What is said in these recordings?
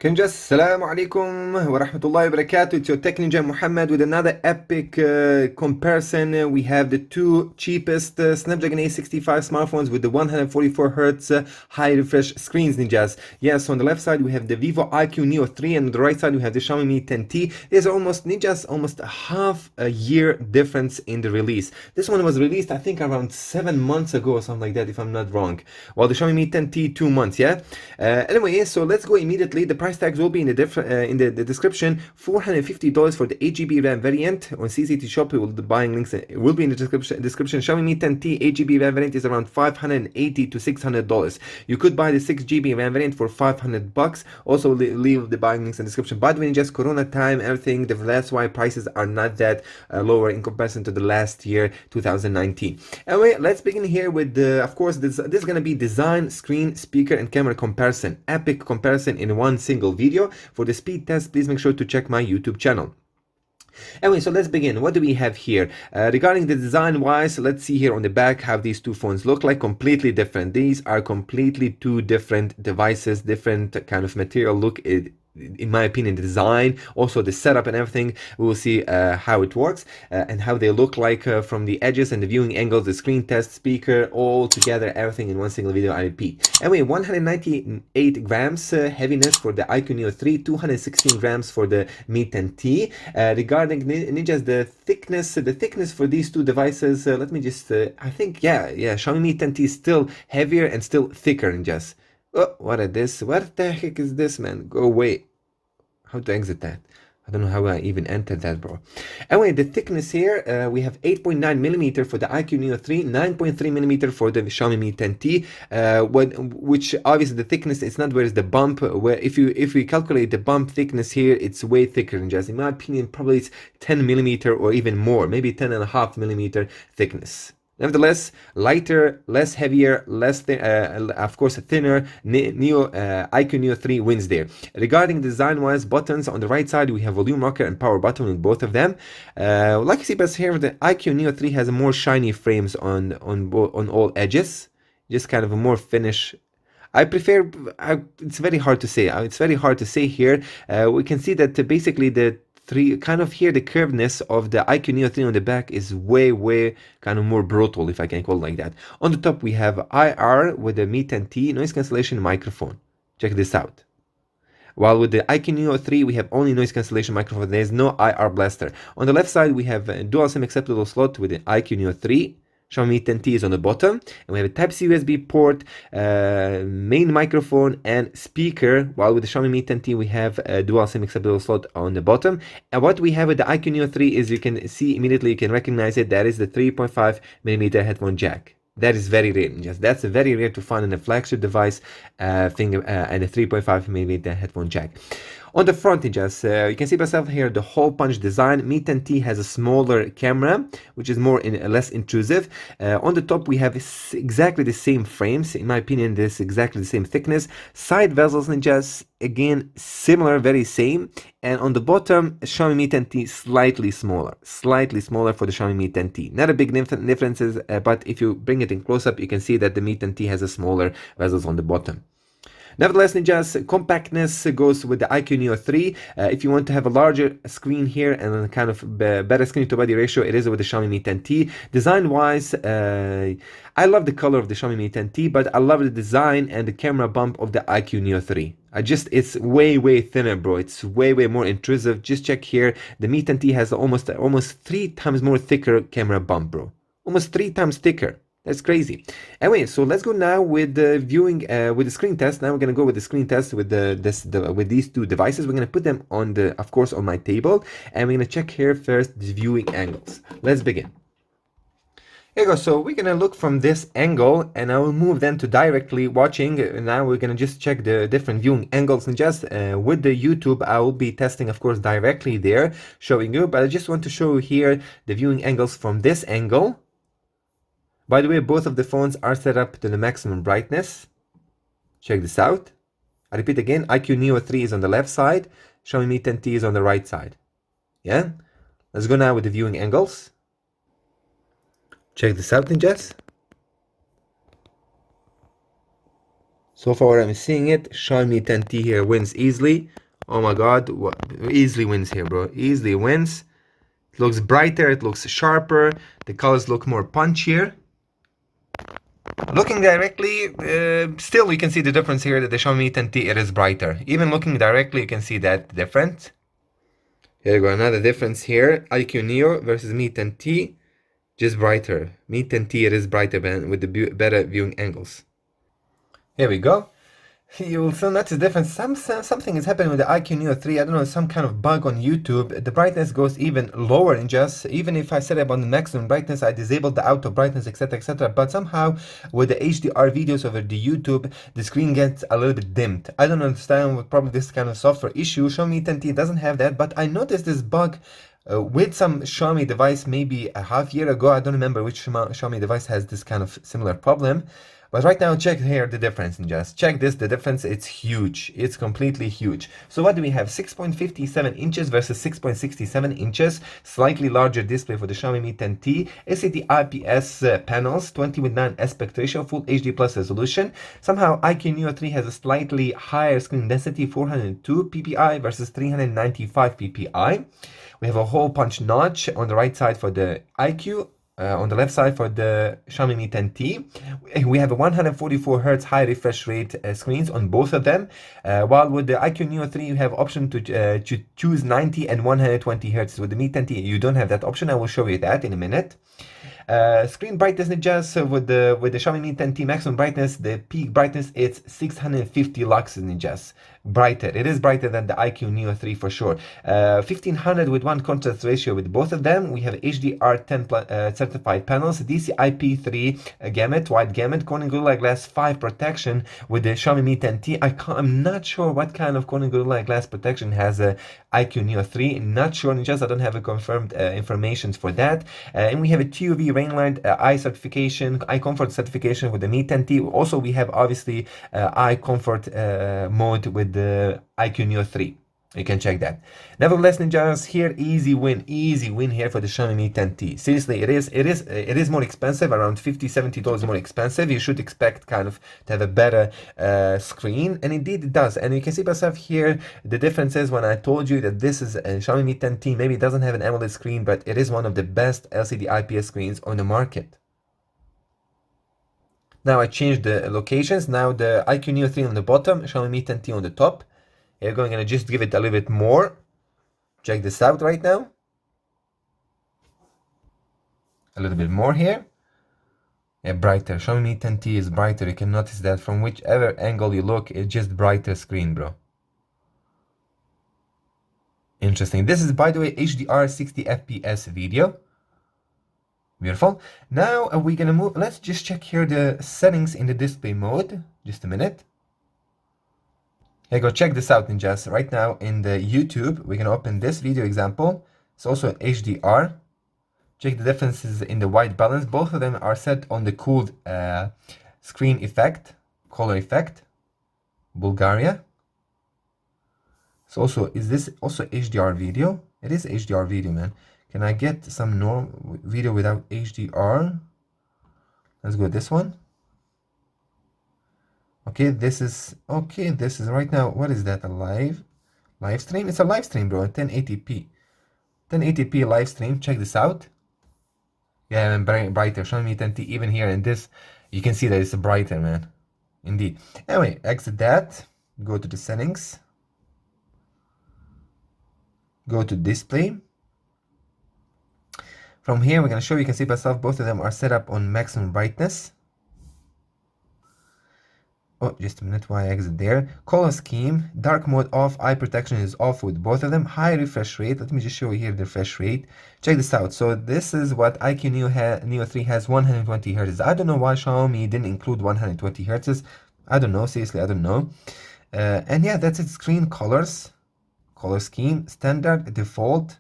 Can just Assalamu alaikum wa rahmatullahi wa barakatuh. It's your Tech Ninja Muhammad with another epic comparison. We have the two cheapest Snapdragon 865 smartphones with the 144 Hz high refresh screens, ninjas. Yes, on the left side we have the VIVO Iqoo Neo 3, and on the right side we have the Xiaomi Mi 10T. There's almost half a year difference in the release. This one was released, I think, around 7 months ago or something like that, if I'm not wrong. While the Xiaomi Mi 10T 2 months, yeah. Anyway, so let's go immediately. The price tags will be in the description. $450 for the 8GB RAM variant on CCT Shop. The buying links will be in the description. Xiaomi Mi 10T 8GB RAM variant is around $580 to $600. You could buy the 6GB RAM variant for $500. Also leave the buying links in the description. By the way, just Corona time, everything. That's why prices are not that lower in comparison to the last year, 2019. Anyway, let's begin here with of course, this is gonna be design, screen, speaker, and camera comparison. Epic comparison in one single video. For the speed test, please make sure to check my YouTube channel. Anyway, so let's begin. What do we have here? Regarding the design wise, let's see here on the back how these two phones look like. Completely different. These are completely two different devices, different kind of material look. In my opinion, the design, also the setup and everything, we will see how it works and how they look like from the edges and the viewing angles, the screen test, speaker, all together, everything in one single video, I repeat. Anyway, 198 grams heaviness for the Iqoo Neo 3, 216 grams for the Mi 10T. Regarding ninjas, the thickness for these two devices, let me just, I think, yeah, Xiaomi Mi 10T is still heavier and still thicker, ninjas. Oh, what is this? What the heck is this, man? Go away. How to exit that? I don't know how I even entered that, bro. Anyway, the thickness here, we have 8.9 millimeter for the Iqoo Neo 3, 9.3 millimeter for the Xiaomi Mi 10T, which obviously the thickness, it's not where is the bump, where if we calculate the bump thickness here, it's way thicker than just, in my opinion, probably it's 10 millimeter or even more, maybe 10.5 millimeter thickness. Nevertheless, lighter, less heavier, of course, thinner. Iqoo Neo 3 wins there. Regarding design-wise, buttons on the right side, we have volume rocker and power button with both of them. Like you see, but here the Iqoo Neo 3 has more shiny frames on all edges, just kind of a more finish. I prefer. It's very hard to say. It's very hard to say here. We can see that basically the kind of here the curvedness of the Iqoo Neo 3 on the back is way kind of more brutal, if I can call it like that. On the top we have IR with the Mi 10T noise cancellation microphone. Check this out. While with the Iqoo Neo 3 we have only noise cancellation microphone, there is no IR blaster. On the left side we have a dual SIM acceptable slot with the Iqoo Neo 3. Xiaomi 10T is on the bottom, and we have a Type-C USB port, main microphone, and speaker, while with the Xiaomi Mi 10T we have a dual SIM acceptable slot on the bottom. And what we have with the Iqoo Neo 3 is, you can see immediately, you can recognize it, that is the 3.5mm headphone jack. That is very rare. That's very rare to find in a flagship device and a 3.5mm headphone jack. On the front, you can see myself here the hole punch design. Mi 10T has a smaller camera, which is less intrusive. On the top, we have exactly the same frames. In my opinion, this is exactly the same thickness. Side bezels, ninjas, again, similar, very same. And on the bottom, Xiaomi Mi 10T slightly smaller for the Xiaomi Mi 10T. Not a big differences, but if you bring it in close up, you can see that the Mi 10T has a smaller bezels on the bottom. Nevertheless, ninjas, compactness goes with the Iqoo Neo 3. If you want to have a larger screen here and a kind of better screen to body ratio, it is with the Xiaomi Mi 10T. Design wise, I love the color of the Xiaomi Mi 10T, but I love the design and the camera bump of the Iqoo Neo 3. It's way thinner, bro. It's way more intrusive. Just check here. The Mi 10T has almost 3 times more thicker camera bump, bro. Almost 3 times thicker. That's crazy. Anyway, so let's go now with the viewing, with the screen test. Now we're gonna go with the screen test with with these two devices. We're gonna put them on of course, on my table, and we're gonna check here first the viewing angles. Let's begin. Here you go. So we're gonna look from this angle, and I will move then to directly watching. Now we're gonna just check the different viewing angles, and just with the YouTube, I will be testing, of course, directly there, showing you. But I just want to show you here the viewing angles from this angle. By the way, both of the phones are set up to the maximum brightness. Check this out. I repeat again, Iqoo Neo 3 is on the left side, Xiaomi Mi 10T is on the right side. Yeah? Let's go now with the viewing angles. Check this out, ninjas. So far I'm seeing it, Xiaomi 10T here wins easily. Oh my god, what easily wins here, bro. Easily wins. It looks brighter, it looks sharper, the colors look more punchier. Looking directly, still you can see the difference here that the Xiaomi 10T, it is brighter. Even looking directly, you can see that difference. Here you go, another difference here. iQOO Neo versus Mi 10T, just brighter. Mi 10T, it is brighter with the better viewing angles. Here we go. You will still notice the difference. Something is happening with the iQOO Neo 3. I don't know, some kind of bug on YouTube. The brightness goes even lower in just, even if I set it on the maximum brightness, I disabled the auto brightness, etc, etc. But somehow with the HDR videos over the YouTube, the screen gets a little bit dimmed. I don't understand what, probably this kind of software issue. Xiaomi 10T doesn't have that, but I noticed this bug with some Xiaomi device maybe a half year ago. I don't remember which Xiaomi device has this kind of similar problem. But right now, check here the difference in just. Check this, the difference, it's huge. It's completely huge. So what do we have? 6.57 inches versus 6.67 inches. Slightly larger display for the Xiaomi Mi 10T. LCD IPS panels, 20 with 9 aspect ratio, full HD plus resolution. Somehow, iQOO Neo 3 has a slightly higher screen density, 402 ppi versus 395 ppi. We have a hole punch notch on the right side for the iQOO. On the left side for the Xiaomi Mi 10T, we have a 144 Hz high refresh rate screens on both of them, while with the iQOO Neo 3 you have option to choose 90 and 120 Hz. With the Mi 10T you don't have that option. I will show you that in a minute. Screen brightness adjust with the Xiaomi Mi 10T maximum brightness, the peak brightness it's 650 lux in adjust. Brighter, it is brighter than the iQOO Neo 3 for sure. 1500 with 1 contrast ratio with both of them. We have HDR10 certified panels, DCI-P3 gamut, wide gamut, Corning Gorilla Glass 5 protection with the Xiaomi Mi 10T. I'm not sure what kind of Corning Gorilla Glass protection has a iQOO Neo 3. Not sure, just I don't have a confirmed information for that. And we have a TUV Rainlight eye certification, eye comfort certification with the Mi 10T. Also, we have obviously eye comfort mode with the iQOO Neo 3. You can check that. Nevertheless, ninjas, here easy win here for the Xiaomi Mi 10T. Seriously, it is more expensive, around $50-70 more expensive. You should expect kind of to have a better screen, and indeed it does. And you can see yourself here the differences when I told you that this is a Xiaomi Mi 10T. Maybe it doesn't have an AMOLED screen, but it is one of the best LCD IPS screens on the market. Now I changed the locations. Now the iQOO Neo 3 on the bottom, Xiaomi Mi 10T on the top. We're going to just give it a little bit more. Check this out right now. A little bit more here. Yeah, brighter. Xiaomi Mi 10T is brighter. You can notice that from whichever angle you look, it's just brighter screen, bro. Interesting. This is, by the way, HDR 60 FPS video. Beautiful. Now we're gonna move. Let's just check here the settings in the display mode. Just a minute. Hey, go check this out, ninjas. Right now in the YouTube, we can open this video example. It's also HDR. Check the differences in the white balance. Both of them are set on the cooled screen effect, color effect, Bulgaria. So also, is this also HDR video? It is HDR video, man. Can I get some normal video without HDR? Let's go this one. Okay, this is right now. What is that? A live stream? It's a live stream, bro. 1080p 1080p live stream. Check this out. Yeah, and brighter. Xiaomi Mi 10T, even here in this, you can see that it's brighter, man. Indeed. Anyway, exit that. Go to the settings. Go to display. From here, we're going to show you can see by yourself, both of them are set up on maximum brightness. Oh, just a minute while I exit there. Color scheme, dark mode off, eye protection is off with both of them. High refresh rate, let me just show you here the refresh rate. Check this out. So this is what iQOO Neo 3 has, 120 Hz. I don't know why Xiaomi didn't include 120 Hz. I don't know, seriously, I don't know. And yeah, that's it. Screen colors, color scheme, standard, default,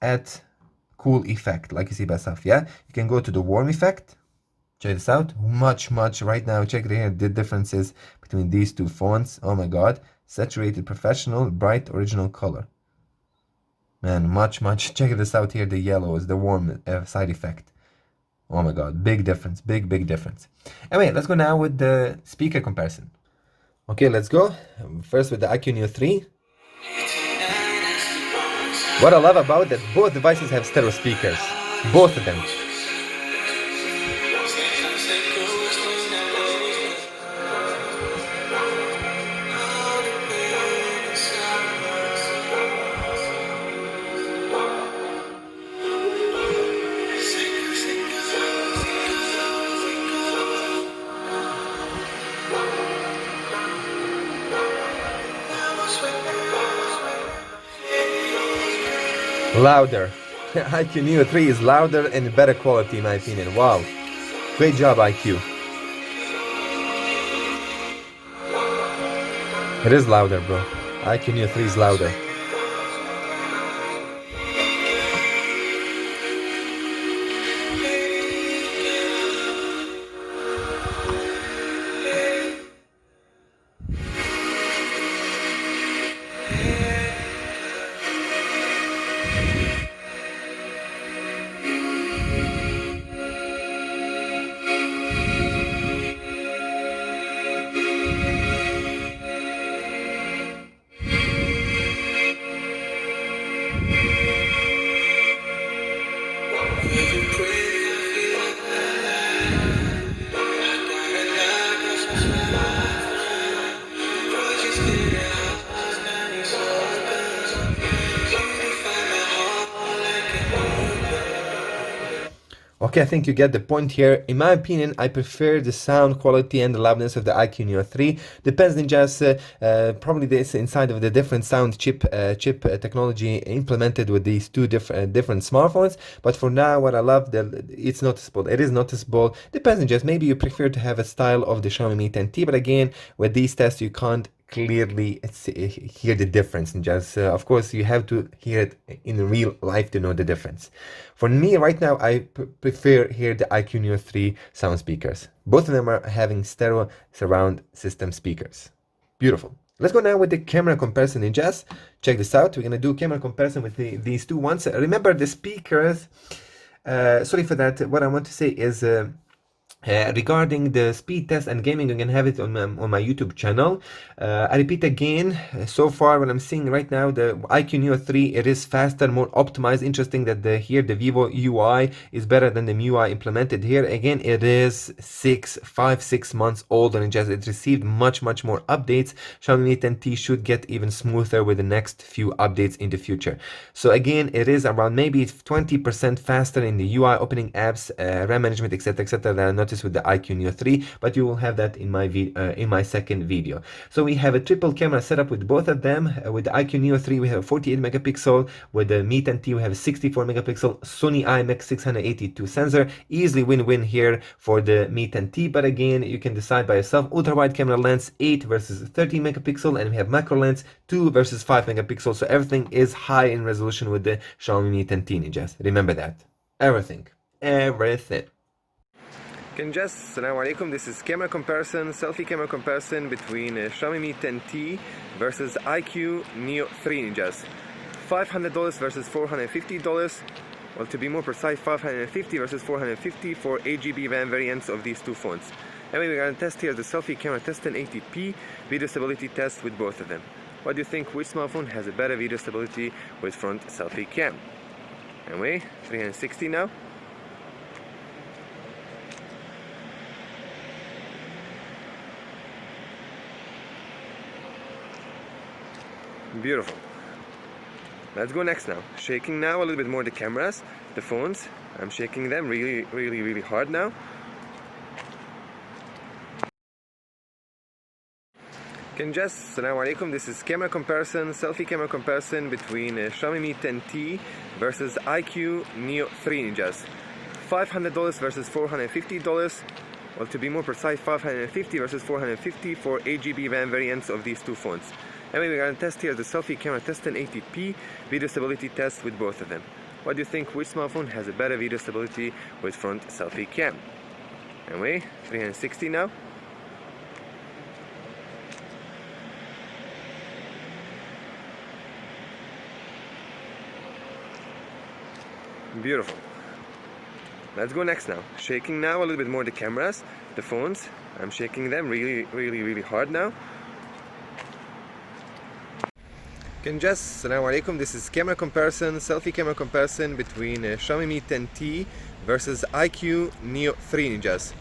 at cool effect, like you see by yourself. Yeah, you can go to the warm effect. Check this out. Much right now. Check here the differences between these two fonts. Oh my god. Saturated professional, bright original color. Man, much. Check this out here. The yellow is the warm side effect. Oh my god. Big difference. Big difference. Anyway, let's go now with the speaker comparison. Okay, let's go. First with the Iqoo Neo 3. What I love about that, both devices have stereo speakers. Both of them. Louder. Iqoo Neo 3 is louder and better quality in my opinion. Wow. Great job, Iqoo. It is louder, bro. Iqoo Neo 3 is louder. Okay, I think you get the point here. In my opinion, I prefer the sound quality and the loudness of the Iqoo Neo 3. Depends on just probably this inside of the different sound chip technology implemented with these two different smartphones. But for now, what I love, it's noticeable. It is noticeable. Depends on just maybe you prefer to have a style of the Xiaomi Mi 10T, but again, with these tests, you can't clearly hear the difference. And just of course you have to hear it in real life to know the difference. For me right now, I prefer here the Iqoo Neo 3 sound speakers. Both of them are having stereo surround system speakers. Beautiful. Let's go now with the camera comparison in just check this out. We're gonna do camera comparison with these two ones. Remember the speakers, sorry for that. What I want to say is regarding the speed test and gaming, you can have it on my YouTube channel. I repeat again, so far what I'm seeing right now, the Iqoo Neo 3, it is faster, more optimized. Interesting that here the VIVO UI is better than the MIUI implemented here. Again, it is 5-6 months old and it received much more updates. Xiaomi Mi 10T should get even smoother with the next few updates in the future. So again, it is around maybe 20% faster in the UI, opening apps, RAM management, etc. that I noticed with the Iqoo Neo 3, but you will have that in my second video. So we have a triple camera setup with both of them. With the Iqoo Neo 3 we have a 48 megapixel, with the Mi 10T we have a 64 megapixel Sony IMX682 sensor. Easily win-win here for the Mi 10T, but again you can decide by yourself. Ultra wide camera lens 8 versus 13 megapixel, and we have macro lens 2 versus 5 megapixel. So everything is high in resolution with the Xiaomi Mi 10T ninjas. Remember that. Everything. Just Assalamu alaikum. This is camera comparison, selfie camera comparison between Xiaomi Mi 10T versus Iqoo Neo 3 ninjas. $500 versus $450. Well, to be more precise, $550 versus $450 for 8GB RAM variants of these two phones. Anyway, we're going to test here the selfie camera test in 1080p video stability test with both of them. What do you think? Which smartphone has a better video stability with front selfie cam? Anyway, 360 now. Beautiful. Let's go next now. Shaking now a little bit more the cameras, the phones. I'm shaking them really hard now. Just Assalamu alaikum. This is camera comparison, selfie camera comparison between Xiaomi Mi 10T versus Iqoo Neo 3 ninjas. $500 versus $450. Well, to be more precise, $550 versus $450 for 8GB RAM variants of these two phones. Anyway, we're going to test here the selfie camera test in 1080p video stability test with both of them. What do you think? Which smartphone has a better video stability with front selfie cam? Anyway, 360 now. Beautiful. Let's go next now. Shaking now a little bit more the cameras, the phones. I'm shaking them really hard now. Assalamu alaikum. This is camera comparison, selfie camera comparison between Xiaomi Mi 10T versus iQOO Neo 3 Ninjas.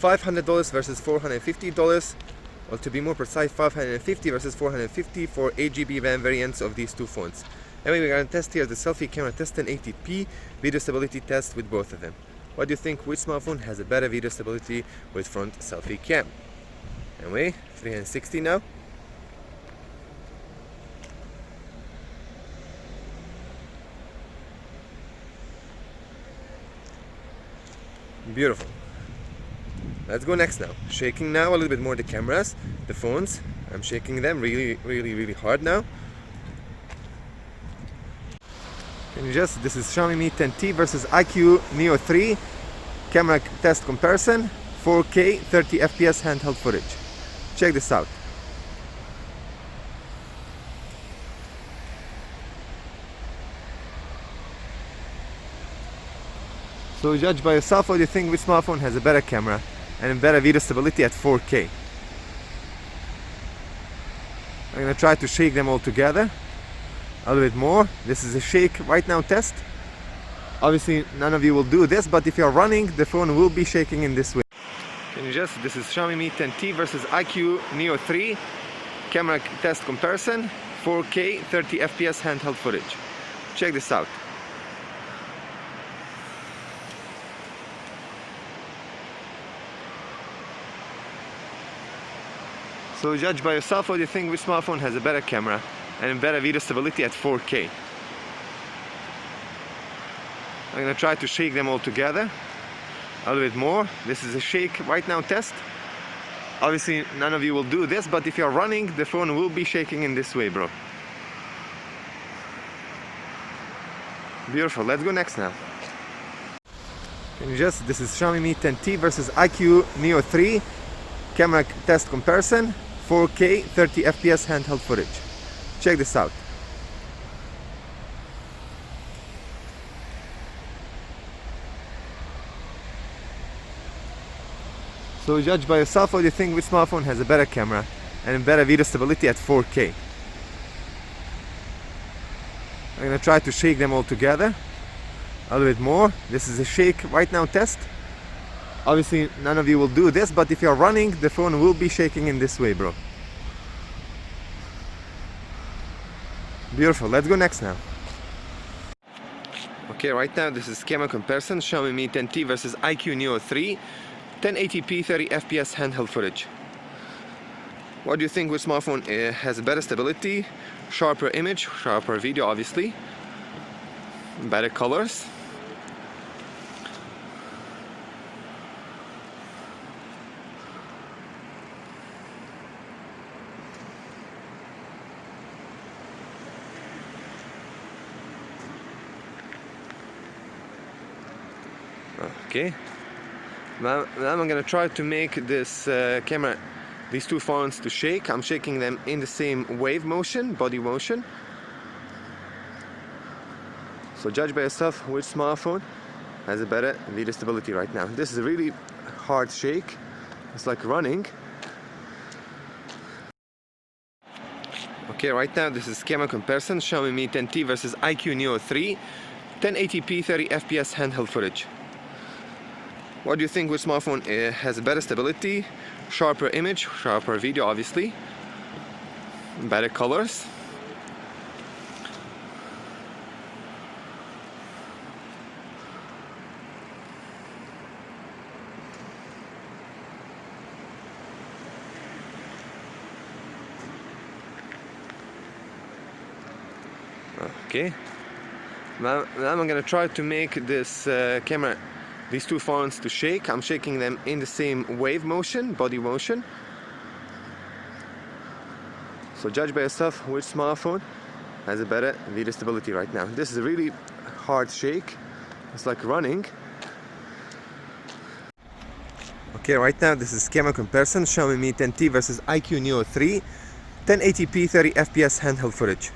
$500 versus $450, or to be more precise, $550 versus $450 for 8GB RAM variants of these two phones. Anyway, we're going to test here the selfie camera test 1080p video stability test with both of them. What do you think? Which smartphone has a better video stability with front selfie cam? Anyway, 360 now. Beautiful. Let's go next now. Shaking now a little bit more the cameras, the phones. I'm shaking them really hard now. This is Xiaomi Mi 10T versus iQOO Neo 3 camera test comparison, 4K 30 FPS handheld footage. Check this out. So judge by yourself. What do you think? Which smartphone has a better camera and better video stability at 4K? I'm gonna try to shake them all together a little bit more. This is a shake right now test. Obviously none of you will do this, but if you're running, the phone will be shaking in this way. This is Xiaomi Mi 10T versus iQOO Neo 3 camera test comparison, 4K 30 FPS handheld footage. Check this out. So judge by yourself. What do you think? Which smartphone has a better camera and better video stability at 4K? I'm gonna try to shake them all together a little bit more. This is a shake right now test. Obviously none of you will do this, but if you're running, the phone will be shaking in this way, bro. Beautiful. Let's go next now. This is Xiaomi Mi 10T versus iQOO Neo 3 camera test comparison, 4K 30 FPS handheld footage. Check this out. So judge by yourself. What do you think? Which smartphone has a better camera and better video stability at 4K? I'm gonna try to shake them all together a little bit more. This is a shake right now test. Obviously none of you will do this, but if you're running, the phone will be shaking in this way, bro. Beautiful. Let's go next now. Okay, right now this is camera comparison, Xiaomi Mi 10T versus iQOO Neo 3 1080p 30 FPS handheld footage. What do you think? Which smartphone has better stability, sharper image, sharper video, obviously, better colors? Okay, now I'm gonna try to make this camera, these two phones, to shake. I'm shaking them in the same wave motion, body motion. So judge by yourself which smartphone has a better video stability right now. This is a really hard shake. It's like running. Okay, right now this is camera comparison, Xiaomi Mi 10T versus iQOO Neo 3 1080p 30 FPS handheld footage. What do you think? Which smartphone has better stability, sharper image, sharper video, obviously, better colors? Okay, now I'm gonna try to make this camera, these two phones, to shake. I'm shaking them in the same wave motion, body motion. So judge by yourself which smartphone has a better video stability right now. This is a really hard shake. It's like running. Okay, right now this is camera comparison, Xiaomi Mi 10T versus iQOO Neo 3 1080p 30 FPS handheld footage.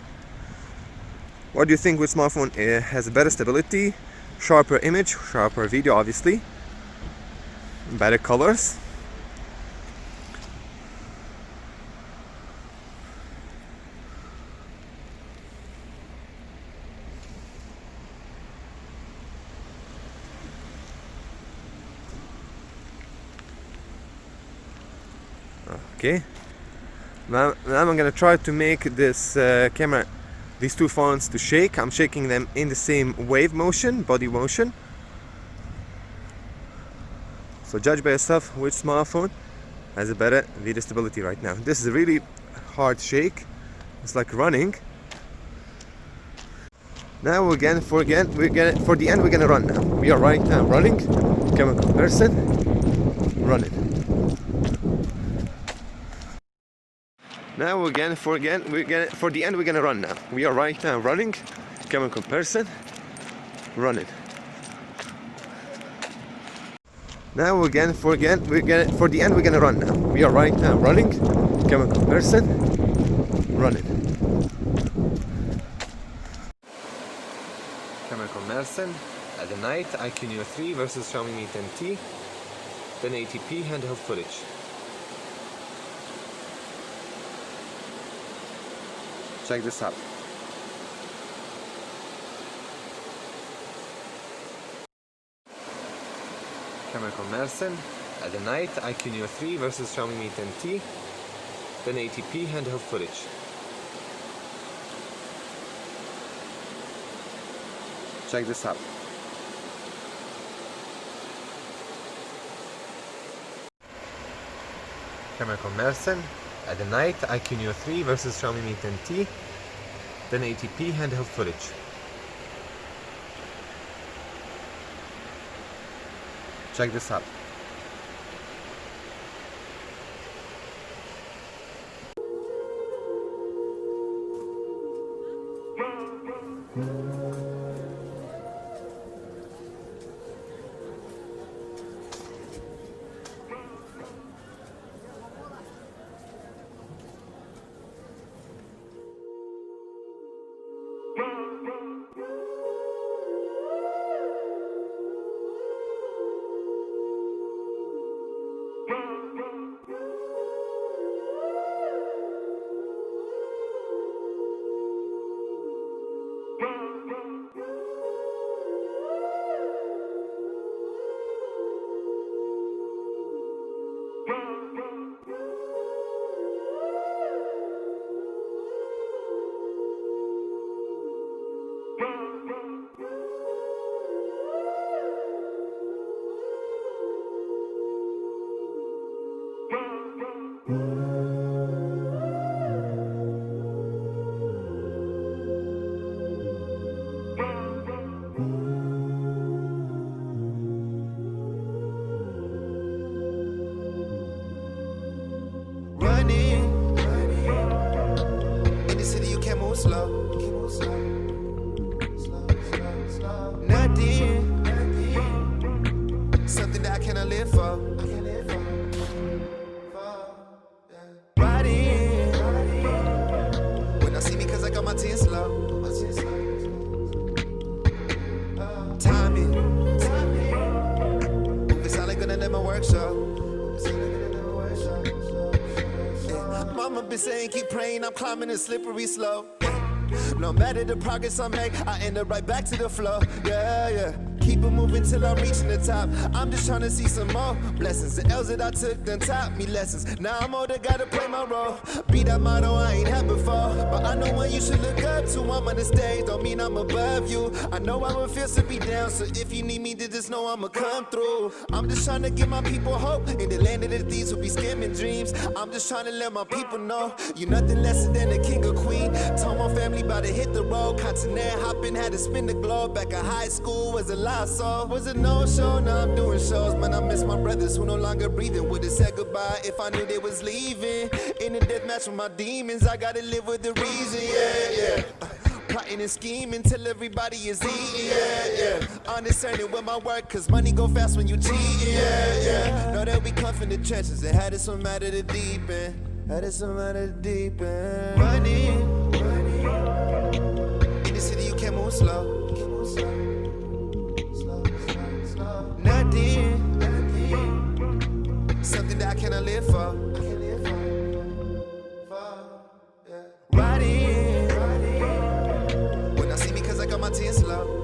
What do you think? Which smartphone has a better stability, sharper image, sharper video, obviously, better colors? Okay. Now I'm gonna try to make this camera, these two phones to shake. I'm shaking them in the same wave motion, body motion. So judge by yourself which smartphone has a better video stability right now. This is a really hard shake. It's like running. Now for the end we're gonna run now. We are right now running. Camera comparison. Running. Now for the end we're gonna run now. We are right now running. Camera comparison. Running. Now for the end we're gonna run now. We are right now running. Camera comparison. Running. Camera comparison. At the night, Iqoo Neo 3 versus Xiaomi Mi 10T. 1080p handheld footage. Check this out. Camera comparison. At the night, Iqoo Neo 3 versus Xiaomi Mi 10T. 1080p handheld footage. Check this out. Camera comparison. At the night, Iqoo Neo 3 versus Xiaomi Mi 10T. 1080p handheld footage. Check this out. Something that I cannot live for. Right in. When I see me, cause I got my tears slow. Timing. It's all like gonna let my work show. Mama been saying keep praying, I'm climbing a slippery slope. No matter the progress I make, I end up right back to the floor. Yeah. Keep it moving till I'm reaching the top. I'm just trying to see some more blessings. The L's that I took done taught me lessons. Now I'm older, gotta play my role. Be that motto I ain't had before. But I know what you should look up to. I'm on the stage, don't mean I'm above you. I know how it feels to be down, so if you need me to just know I'ma come through. I'm just trying to give my people hope in the land of the thieves who be skimming dreams. I'm just trying to let my people know you nothing less than a king or queen. Told my family about to hit the road. Continent hopping, had to spin the globe. Back in high school was a lost soul. Was a no-show, now I'm doing shows. Man, I miss my brothers who no longer breathing. Would've said goodbye if I knew they was leaving. In a death match with my demons, I gotta live with the reason, yeah. Plotting and scheming till everybody is eating, yeah. Undiscerning with my work, cause money go fast when you cheating, yeah. Know that we come from the trenches, and had it some out of the deep end. Had it some out of the deep end. Money. In the city you can't move slow. Nothing. Something that I cannot live for. Right in. When I see me, cause I got my tears slow.